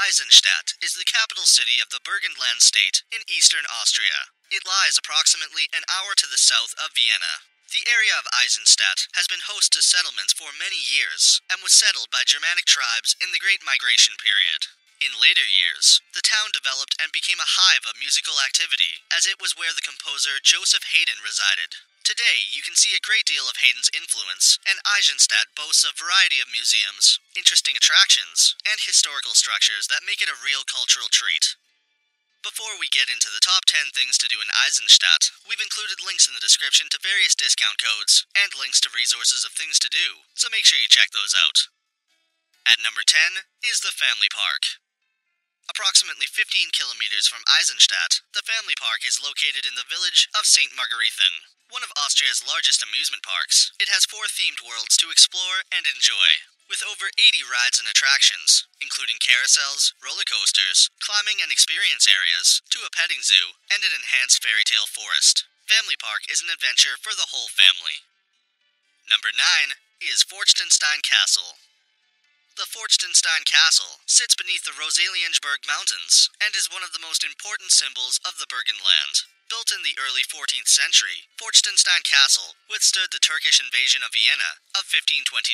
Eisenstadt is the capital city of the Burgenland state in eastern Austria. It lies approximately an hour to the south of Vienna. The area of Eisenstadt has been host to settlements for many years and was settled by Germanic tribes in the Great Migration period. In later years, the town developed and became a hive of musical activity, as it was where the composer Joseph Haydn resided. Today, you can see a great deal of Haydn's influence, and Eisenstadt boasts a variety of museums, interesting attractions, and historical structures that make it a real cultural treat. Before we get into the top 10 things to do in Eisenstadt, we've included links in the description to various discount codes, and links to resources of things to do, so make sure you check those out. At number 10 is the Family Park. Approximately 15 kilometers from Eisenstadt, the Family Park is located in the village of St. Margarethen, one of Austria's largest amusement parks. It has 4 themed worlds to explore and enjoy, with over 80 rides and attractions, including carousels, roller coasters, climbing and experience areas, to a petting zoo, and an enhanced fairy tale forest. Family Park is an adventure for the whole family. Number 9 is Forchtenstein Castle. The Forchtenstein Castle sits beneath the Rosalienberg Mountains and is one of the most important symbols of the Burgenland. Built in the early 14th century, Forchtenstein Castle withstood the Turkish invasion of Vienna of 1529,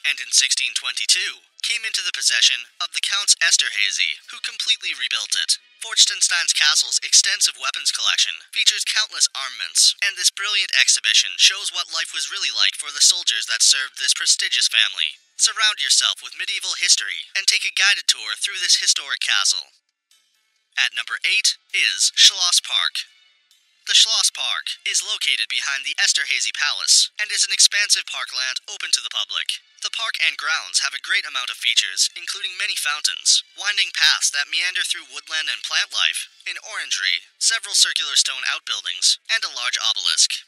and in 1622 came into the possession of the Counts Esterhazy, who completely rebuilt it. Forchtenstein's castle's extensive weapons collection features countless armaments, and this brilliant exhibition shows what life was really like for the soldiers that served this prestigious family. Surround yourself with medieval history and take a guided tour through this historic castle. At number 8 is Schloss Park. The Schloss Park is located behind the Esterhazy Palace and is an expansive parkland open to the public. The park and grounds have a great amount of features, including many fountains, winding paths that meander through woodland and plant life, an orangery, several circular stone outbuildings, and a large obelisk.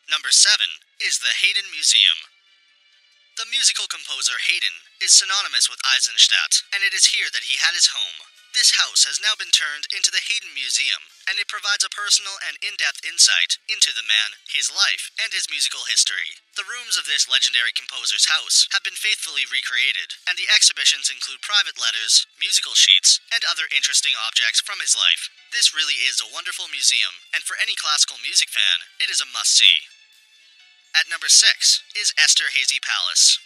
Number 7 is the Haydn Museum. The musical composer Haydn is synonymous with Eisenstadt, and it is here that he had his home. This house has now been turned into the Haydn Museum, and it provides a personal and in-depth insight into the man, his life, and his musical history. The rooms of this legendary composer's house have been faithfully recreated, and the exhibitions include private letters, musical sheets, and other interesting objects from his life. This really is a wonderful museum, and for any classical music fan, it is a must-see. At number 6 is Esterhazy Palace.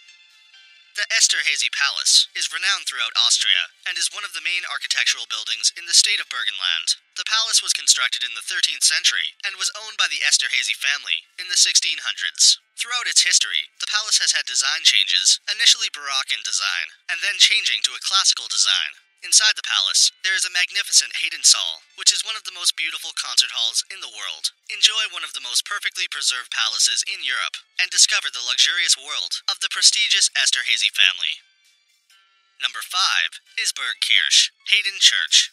The Esterhazy Palace is renowned throughout Austria and is one of the main architectural buildings in the state of Burgenland. The palace was constructed in the 13th century and was owned by the Esterhazy family in the 1600s. Throughout its history, the palace has had design changes, initially Baroque in design, and then changing to a classical design. Inside the palace, there is a magnificent Haydn Saal, which is one of the most beautiful concert halls in the world. Enjoy one of the most perfectly preserved palaces in Europe, and discover the luxurious world of the prestigious Esterhazy family. Number 5 is Burgkirche, Haydn Church.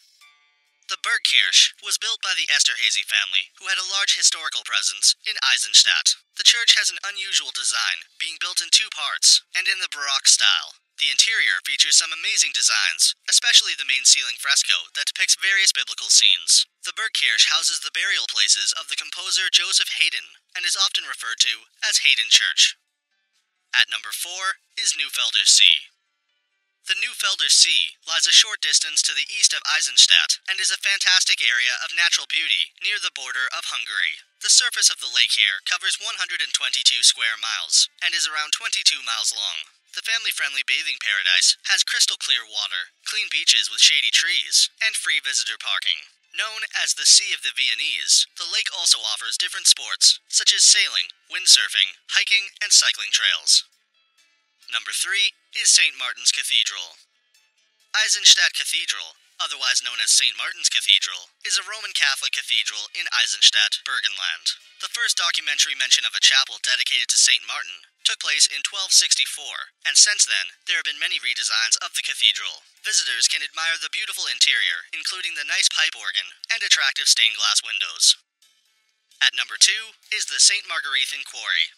The Burgkirche was built by the Esterhazy family, who had a large historical presence in Eisenstadt. The church has an unusual design, being built in 2 parts, and in the Baroque style. The interior features some amazing designs, especially the main ceiling fresco that depicts various biblical scenes. The Burgkirche houses the burial places of the composer Joseph Haydn, and is often referred to as Haydn Church. At number 4 is Neufelder See. The Neufelder See lies a short distance to the east of Eisenstadt, and is a fantastic area of natural beauty near the border of Hungary. The surface of the lake here covers 122 square miles, and is around 22 miles long. The family-friendly bathing paradise has crystal-clear water, clean beaches with shady trees, and free visitor parking. Known as the Sea of the Viennese, the lake also offers different sports, such as sailing, windsurfing, hiking, and cycling trails. Number 3 is St. Martin's Cathedral. Eisenstadt Cathedral, otherwise known as St. Martin's Cathedral, is a Roman Catholic cathedral in Eisenstadt, Burgenland. The first documentary mention of a chapel dedicated to St. Martin took place in 1264, and since then, there have been many redesigns of the cathedral. Visitors can admire the beautiful interior, including the nice pipe organ and attractive stained glass windows. At number 2 is the St. Margarethen Quarry.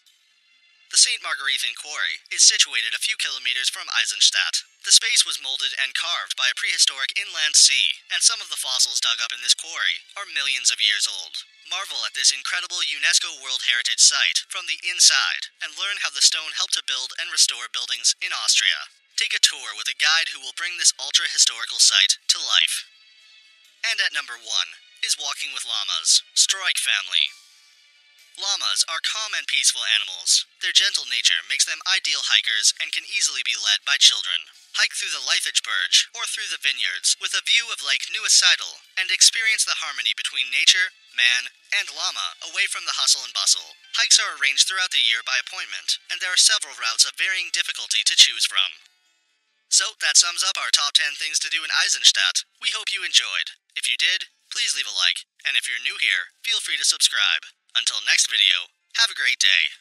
The St. Margarethen Quarry is situated a few kilometers from Eisenstadt. The space was molded and carved by a prehistoric inland sea, and some of the fossils dug up in this quarry are millions of years old. Marvel at this incredible UNESCO World Heritage Site from the inside, and learn how the stone helped to build and restore buildings in Austria. Take a tour with a guide who will bring this ultra-historical site to life. And at number 1 is walking with llamas, Strike family. Llamas are calm and peaceful animals. Their gentle nature makes them ideal hikers and can easily be led by children. Hike through the Leithage Burge or through the vineyards with a view of Lake Neusiedl and experience the harmony between nature, man, and llama away from the hustle and bustle. Hikes are arranged throughout the year by appointment, and there are several routes of varying difficulty to choose from. So that sums up our top 10 things to do in Eisenstadt. We hope you enjoyed. If you did, please leave a like, and if you're new here, feel free to subscribe. Until next video, have a great day.